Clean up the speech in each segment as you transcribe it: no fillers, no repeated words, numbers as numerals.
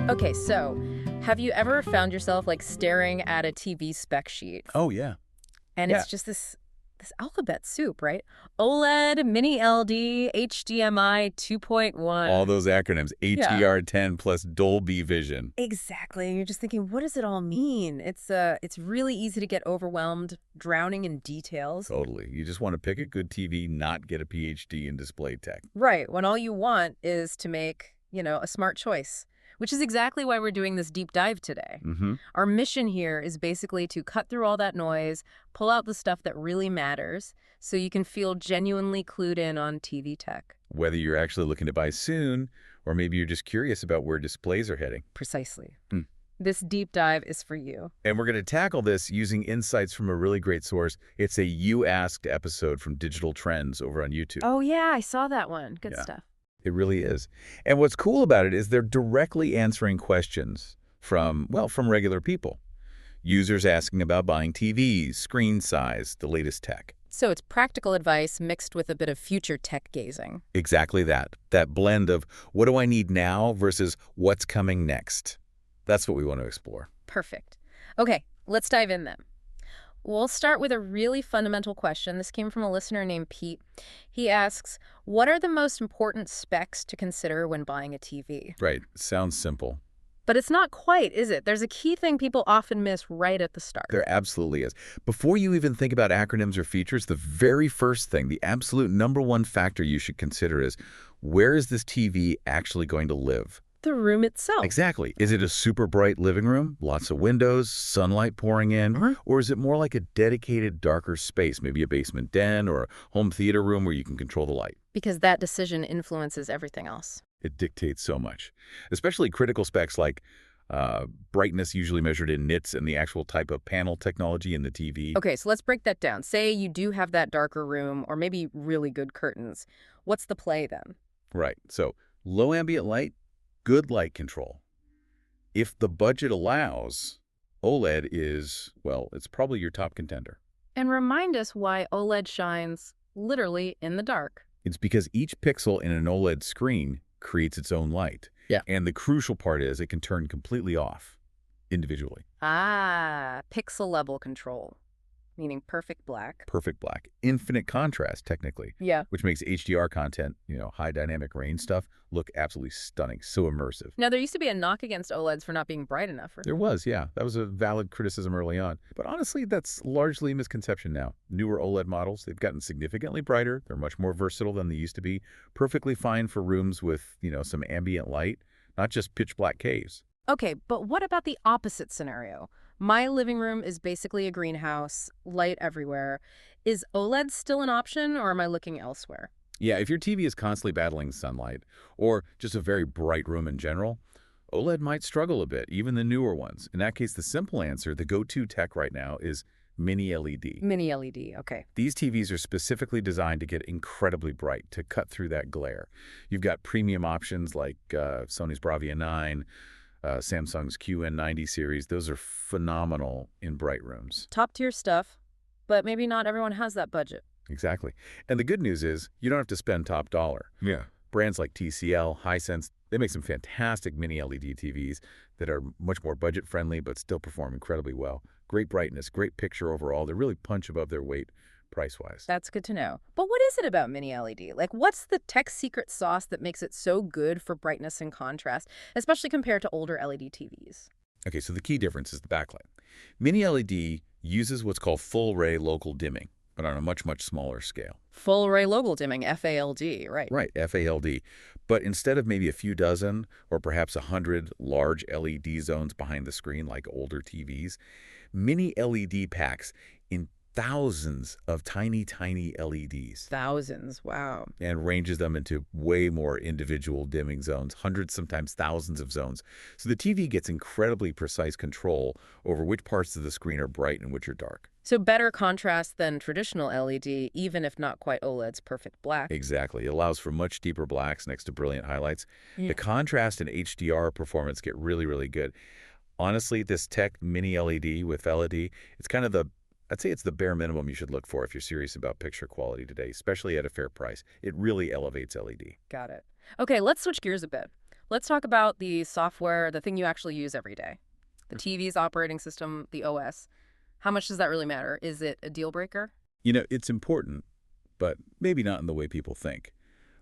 Okay, so have you ever found yourself like staring at a TV spec sheet? Oh, yeah. And Yeah. it's just this alphabet soup, right? OLED, Mini LD, HDMI 2.1. All those acronyms, Yeah. HDR10 plus Dolby Vision. Exactly. You're just thinking, what does it all mean? It's really easy to get overwhelmed, drowning in details. Totally. You just want to pick a good TV, not get a PhD in display tech. Right, when all you want is to make, a smart choice, which is exactly why we're doing this deep dive today. Mm-hmm. Our mission here is basically to cut through all that noise, pull out the stuff that really matters, so you can feel genuinely clued in on TV tech. Whether you're actually looking to buy soon, or maybe you're just curious about where displays are heading. Precisely. Hmm. This deep dive is for you. And we're going to tackle this using insights from a really great source. It's a You Asked episode from Digital Trends over on YouTube. Oh, yeah, I saw that one. Good Yeah. stuff. It really is. And what's cool about it is they're directly answering questions from regular people. Users asking about buying TVs, screen size, the latest tech. So it's practical advice mixed with a bit of future tech gazing. Exactly that. That blend of what do I need now versus what's coming next. That's what we want to explore. Perfect. Okay, let's dive in then. We'll start with a really fundamental question. This came from a listener named Pete. He asks, what are the most important specs to consider when buying a TV? Right. Sounds simple. But it's not quite, is it? There's a key thing people often miss right at the start. There absolutely is. Before you even think about acronyms or features, the very first thing, the absolute number one factor you should consider is, where is this TV actually going to live? The room itself. Exactly. Is it a super bright living room, lots of windows, sunlight pouring in? Or is it more like a dedicated darker space, maybe a basement den or a home theater room where you can control the light? Because that decision influences everything else. It dictates so much, especially critical specs like brightness usually measured in nits and the actual type of panel technology in the TV. Okay, so let's break that down. Say you do have that darker room or maybe really good curtains. What's the play then? Right. So low ambient light, good light control. If the budget allows, OLED is, it's probably your top contender. And remind us why OLED shines literally in the dark. It's because each pixel in an OLED screen creates its own light. Yeah. And the crucial part is it can turn completely off individually. Ah, pixel level control, meaning perfect black. Perfect black. Infinite contrast, technically. Yeah. Which makes HDR content, high dynamic range stuff, look absolutely stunning, so immersive. Now, there used to be a knock against OLEDs for not being bright enough. There was, yeah. That was a valid criticism early on. But honestly, that's largely a misconception now. Newer OLED models, they've gotten significantly brighter. They're much more versatile than they used to be. Perfectly fine for rooms with, some ambient light, not just pitch black caves. Okay, but what about the opposite scenario? My living room is basically a greenhouse, light everywhere. Is OLED still an option, or am I looking elsewhere? Yeah, if your TV is constantly battling sunlight, or just a very bright room in general, OLED might struggle a bit, even the newer ones. In that case, the simple answer, the go-to tech right now, is Mini LED. Mini LED, okay. These TVs are specifically designed to get incredibly bright, to cut through that glare. You've got premium options like Sony's Bravia 9, Samsung's QN90 series. Those are phenomenal in bright rooms. Top-tier stuff, but maybe not everyone has that budget. Exactly. And the good news is you don't have to spend top dollar. Yeah. Brands like TCL, Hisense, they make some fantastic mini LED TVs that are much more budget-friendly but still perform incredibly well. Great brightness, great picture overall. They really punch above their weight price-wise. That's good to know. But what is it about Mini LED? Like, what's the tech secret sauce that makes it so good for brightness and contrast, especially compared to older LED TVs? Okay, so the key difference is the backlight. Mini LED uses what's called full-ray local dimming, but on a much, much smaller scale. Full-ray local dimming, FALD, right? Right, FALD. But instead of maybe a few dozen or perhaps 100 large LED zones behind the screen like older TVs, Mini LED packs in thousands of tiny, tiny LEDs. Thousands, wow. And ranges them into way more individual dimming zones, hundreds, sometimes thousands of zones. So the TV gets incredibly precise control over which parts of the screen are bright and which are dark. So better contrast than traditional LED, even if not quite OLED's perfect black. Exactly. It allows for much deeper blacks next to brilliant highlights. Yeah. The contrast and HDR performance get really, really good. Honestly, this tech Mini LED with LED, it's kind of I'd say it's the bare minimum you should look for if you're serious about picture quality today, especially at a fair price. It really elevates LED. Got it. Okay, let's switch gears a bit. Let's talk about the software, the thing you actually use every day. The TV's operating system, the OS. How much does that really matter? Is it a deal breaker? It's important, but maybe not in the way people think.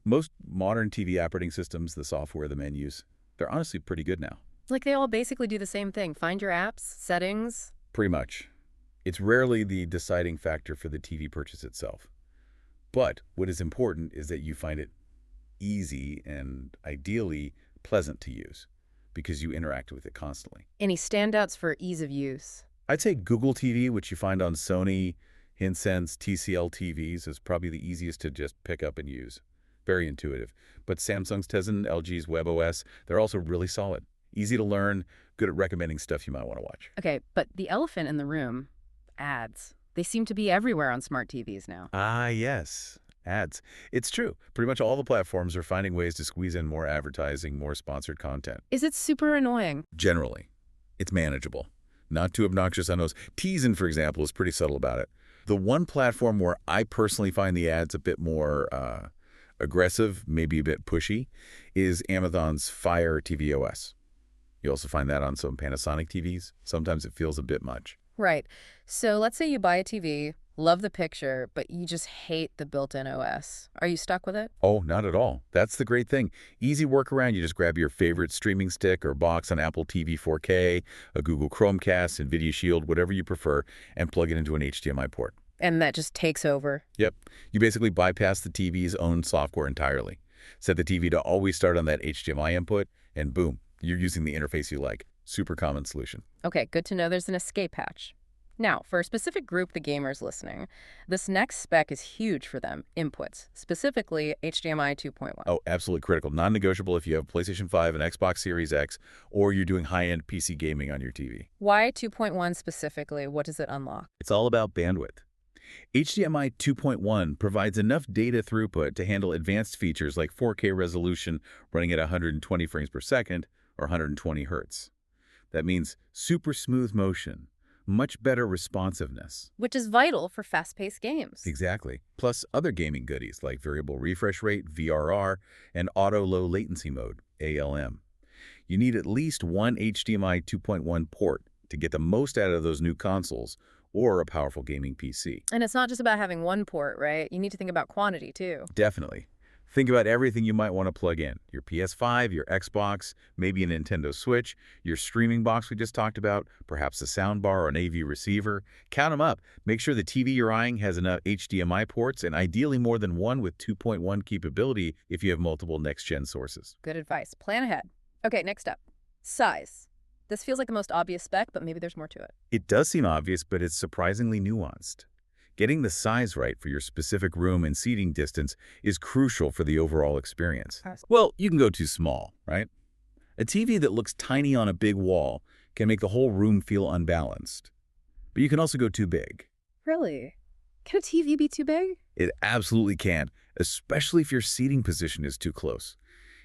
Most modern TV operating systems, the software the men use, they're honestly pretty good now. Like they all basically do the same thing. Find your apps, settings. Pretty much. It's rarely the deciding factor for the TV purchase itself. But what is important is that you find it easy and ideally pleasant to use because you interact with it constantly. Any standouts for ease of use? I'd say Google TV, which you find on Sony, Hisense, TCL TVs, is probably the easiest to just pick up and use. Very intuitive. But Samsung's Tizen, LG's WebOS, they're also really solid. Easy to learn, good at recommending stuff you might want to watch. Okay, but the elephant in the room, ads. They seem to be everywhere on smart TVs now. Ah, yes. Ads. It's true. Pretty much all the platforms are finding ways to squeeze in more advertising, more sponsored content. Is it super annoying? Generally, it's manageable. Not too obnoxious on those. Tizen, for example, is pretty subtle about it. The one platform where I personally find the ads a bit more aggressive, maybe a bit pushy, is Amazon's Fire TV OS. You also find that on some Panasonic TVs. Sometimes it feels a bit much. Right. So let's say you buy a TV, love the picture, but you just hate the built-in OS. Are you stuck with it? Oh, not at all. That's the great thing. Easy workaround. You just grab your favorite streaming stick or box on Apple TV 4K, a Google Chromecast, NVIDIA Shield, whatever you prefer, and plug it into an HDMI port. And that just takes over. Yep. You basically bypass the TV's own software entirely. Set the TV to always start on that HDMI input, and boom, you're using the interface you like. Super common solution. Okay, good to know there's an escape hatch. Now, for a specific group, the gamers listening, this next spec is huge for them, inputs, specifically HDMI 2.1. Oh, absolutely critical. Non-negotiable if you have PlayStation 5 and Xbox Series X, or you're doing high-end PC gaming on your TV. Why 2.1 specifically? What does it unlock? It's all about bandwidth. HDMI 2.1 provides enough data throughput to handle advanced features like 4K resolution running at 120 frames per second or 120 hertz. That means super smooth motion, much better responsiveness. Which is vital for fast-paced games. Exactly. Plus other gaming goodies like variable refresh rate, VRR, and auto low latency mode, ALM. You need at least one HDMI 2.1 port to get the most out of those new consoles or a powerful gaming PC. And it's not just about having one port, right? You need to think about quantity, too. Definitely. Think about everything you might want to plug in. Your PS5, your Xbox, maybe a Nintendo Switch, your streaming box we just talked about, perhaps a soundbar or an AV receiver. Count them up. Make sure the TV you're eyeing has enough HDMI ports and ideally more than one with 2.1 capability if you have multiple next-gen sources. Good advice. Plan ahead. Okay, next up. Size. This feels like the most obvious spec, but maybe there's more to it. It does seem obvious, but it's surprisingly nuanced. Getting the size right for your specific room and seating distance is crucial for the overall experience. Well, you can go too small, right? A TV that looks tiny on a big wall can make the whole room feel unbalanced. But you can also go too big. Really? Can a TV be too big? It absolutely can, especially if your seating position is too close.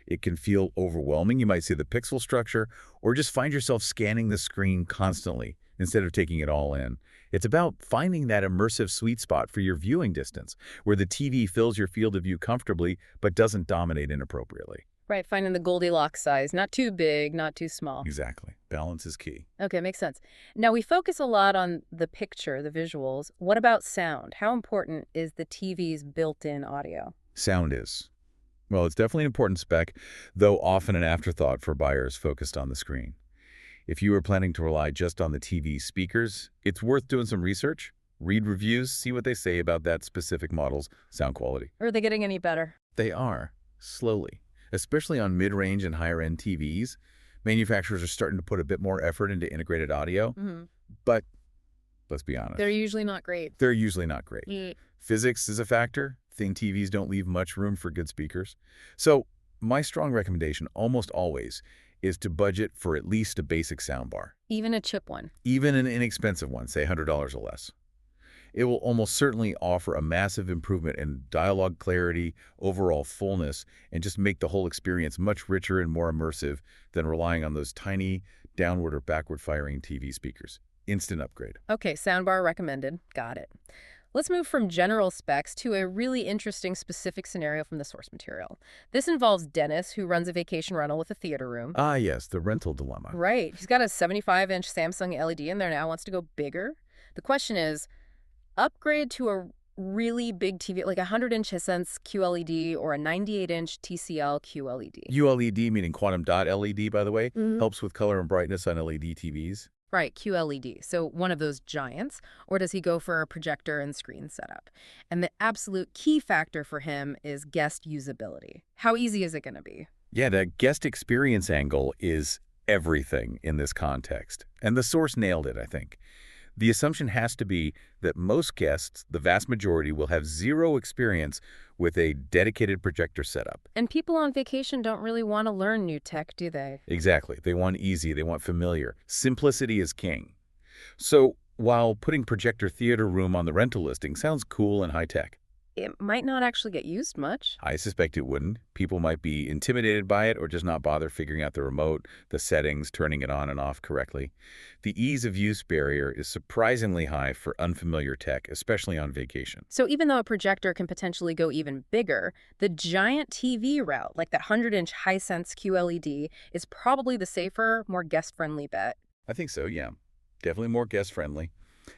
It can feel overwhelming. You might see the pixel structure or just find yourself scanning the screen constantly instead of taking it all in. It's about finding that immersive sweet spot for your viewing distance, where the TV fills your field of view comfortably but doesn't dominate inappropriately. Right, finding the Goldilocks size. Not too big, not too small. Exactly. Balance is key. Okay, makes sense. Now, we focus a lot on the picture, the visuals. What about sound? How important is the TV's built-in audio? Sound is. Well, it's definitely an important spec, though often an afterthought for buyers focused on the screen. If you are planning to rely just on the TV speakers, it's worth doing some research. Read reviews, see what they say about that specific model's sound quality. Are they getting any better? They are, slowly. Especially on mid-range and higher-end TVs, manufacturers are starting to put a bit more effort into integrated audio. But let's be honest. They're usually not great. They're usually not great. Physics is a factor. Thin TVs don't leave much room for good speakers. So my strong recommendation almost always is to budget for at least a basic soundbar. Even a chip one? Even an inexpensive one, say $100 or less. It will almost certainly offer a massive improvement in dialogue clarity, overall fullness, and just make the whole experience much richer and more immersive than relying on those tiny downward or backward firing TV speakers. Instant upgrade. Okay, soundbar recommended. Got it. Let's move from general specs to a really interesting specific scenario from the source material. This involves Dennis, who runs a vacation rental with a theater room. Ah, yes, the rental dilemma. Right. He's got a 75-inch Samsung LED in there now, wants to go bigger. The question is, upgrade to a really big TV, like a 100-inch Hisense QLED or a 98-inch TCL QLED. ULED, meaning quantum dot LED, by the way, Mhm. helps with color and brightness on LED TVs. Right, QLED. So one of those giants, or does he go for a projector and screen setup? And the absolute key factor for him is guest usability. How easy is it going to be? Yeah, the guest experience angle is everything in this context. And the source nailed it, I think. The assumption has to be that most guests, the vast majority, will have zero experience with a dedicated projector setup. And people on vacation don't really want to learn new tech, do they? Exactly. They want easy, they want familiar. Simplicity is king. So while putting projector theater room on the rental listing sounds cool and high-tech, It might not actually get used much. I suspect it wouldn't. People might be intimidated by it or just not bother figuring out the remote, the settings, turning it on and off correctly. The ease of use barrier is surprisingly high for unfamiliar tech, especially on vacation. So even though a projector can potentially go even bigger, the giant TV route, like that 100-inch Hisense QLED, is probably the safer, more guest-friendly bet. I think so, yeah. Definitely more guest-friendly.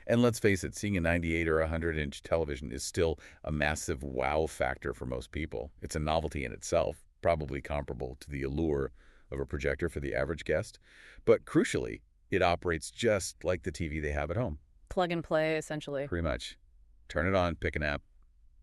And let's face it, seeing a 98 or 100-inch television is still a massive wow factor for most people. It's a novelty in itself, probably comparable to the allure of a projector for the average guest. But crucially, it operates just like the TV they have at home. Plug and play, essentially. Pretty much. Turn it on, pick an app,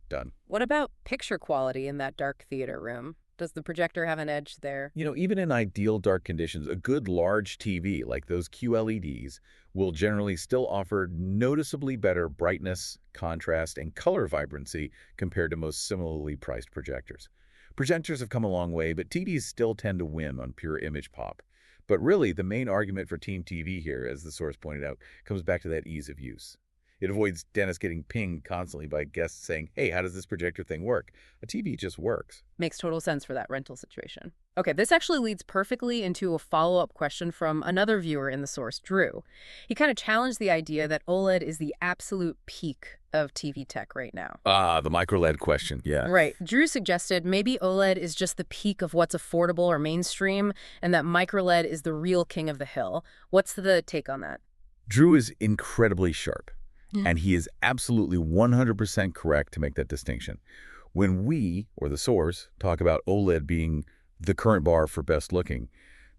done. What about picture quality in that dark theater room? Does the projector have an edge there? Even in ideal dark conditions, a good large TV like those QLEDs will generally still offer noticeably better brightness, contrast, and color vibrancy compared to most similarly priced projectors. Projectors have come a long way, but TVs still tend to win on pure image pop. But really, the main argument for Team TV here, as the source pointed out, comes back to that ease of use. It avoids Dennis getting pinged constantly by guests saying, hey, how does this projector thing work? A TV just works. Makes total sense for that rental situation. Okay, this actually leads perfectly into a follow-up question from another viewer in the source, Drew. He kind of challenged the idea that OLED is the absolute peak of TV tech right now. Ah, the micro-LED question, yeah. Right. Drew suggested maybe OLED is just the peak of what's affordable or mainstream, and that micro-LED is the real king of the hill. What's the take on that? Drew is incredibly sharp. Yeah. And he is absolutely 100% correct to make that distinction. When we, or the source, talk about OLED being the current bar for best looking,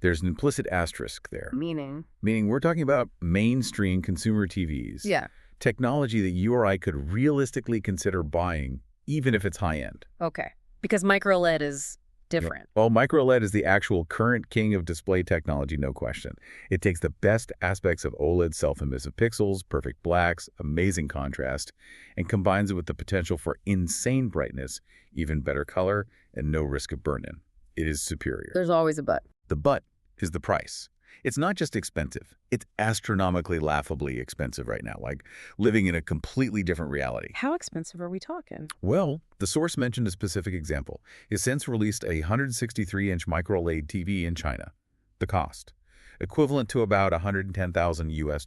there's an implicit asterisk there. Meaning We're talking about mainstream consumer TVs. Yeah. Technology that you or I could realistically consider buying, even if it's high-end. Okay. Because micro-LED is different. Well, micro-LED is the actual current king of display technology, no question. It takes the best aspects of OLED self-emissive pixels, perfect blacks, amazing contrast, and combines it with the potential for insane brightness, even better color, and no risk of burn-in. It is superior. There's always a but. The but is the price. It's not just expensive. It's astronomically, laughably expensive right now, like living in a completely different reality. How expensive are we talking? Well, the source mentioned a specific example. It since released a 163-inch micro-LED TV in China. The cost, equivalent to about $110,000 US.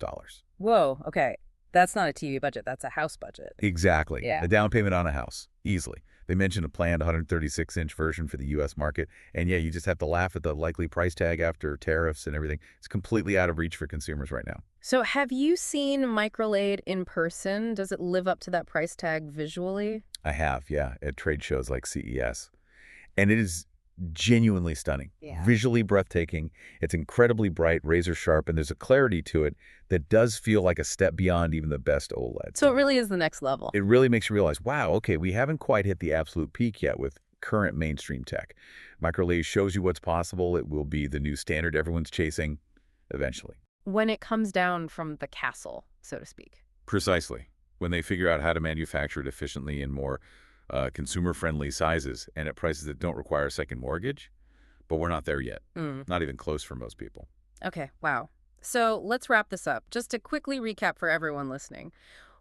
Whoa, okay. That's not a TV budget, that's a house budget. Exactly. Yeah. A down payment on a house, easily. They mentioned a planned 136-inch version for the U.S. market, and yeah, you just have to laugh at the likely price tag after tariffs and everything. It's completely out of reach for consumers right now. So have you seen micro-LED in person? Does it live up to that price tag visually? I have, yeah, at trade shows like CES. And it is genuinely stunning, Yeah. visually breathtaking. It's incredibly bright, razor sharp, and there's a clarity to it that does feel like a step beyond even the best OLED. So it really is the next level. It really makes you realize, wow, okay, we haven't quite hit the absolute peak yet with current mainstream tech. Micro-LED shows you what's possible. It will be the new standard everyone's chasing eventually. When it comes down from the castle, so to speak. Precisely. When they figure out how to manufacture it efficiently in more consumer-friendly sizes and at prices that don't require a second mortgage. But we're not there yet. Not even close for most people. Okay, wow. So let's wrap this up. Just to quickly recap for everyone listening.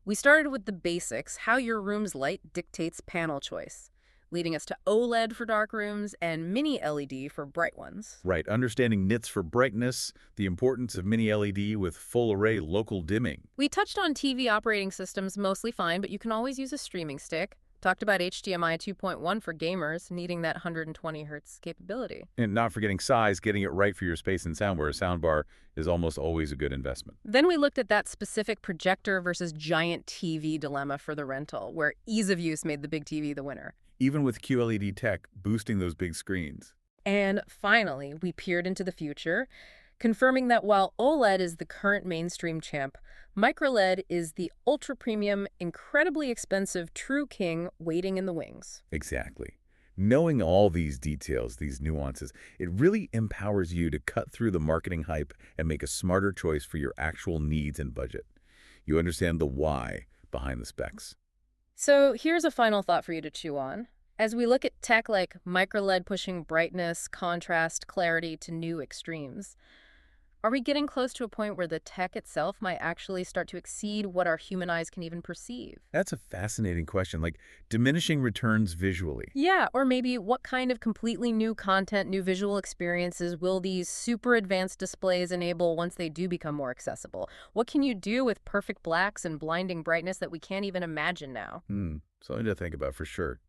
We started with the basics, how your room's light dictates panel choice. leading us to OLED for dark rooms and mini LED for bright ones. Right, understanding nits for brightness, the importance of mini LED with full array local dimming. We touched on TV operating systems mostly fine, but you can always use a streaming stick. Talked about HDMI 2.1 for gamers needing that 120 Hz capability. And not forgetting size, getting it right for your space and sound, where a soundbar is almost always a good investment. Then we looked at that specific projector versus giant TV dilemma for the rental, where ease of use made the big TV the winner. Even with QLED tech boosting those big screens. And finally, we peered into the future, confirming that while OLED is the current mainstream champ, microLED is the ultra-premium, incredibly expensive true king waiting in the wings. Exactly. Knowing all these details, these nuances, it really empowers you to cut through the marketing hype and make a smarter choice for your actual needs and budget. You understand the why behind the specs. So here's a final thought for you to chew on. As we look at tech like microLED pushing brightness, contrast, clarity to new extremes, are we getting close to a point where the tech itself might actually start to exceed what our human eyes can even perceive? That's a fascinating question, like diminishing returns visually. Yeah, or maybe what kind of completely new content, new visual experiences will these super advanced displays enable once they do become more accessible? What can you do with perfect blacks and blinding brightness that we can't even imagine now? Something to think about for sure.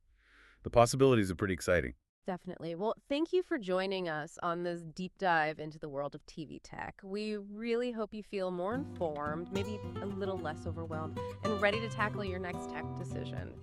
The possibilities are pretty exciting. Definitely. Well, thank you for joining us on this deep dive into the world of TV tech. We really hope you feel more informed, maybe a little less overwhelmed, and ready to tackle your next tech decision.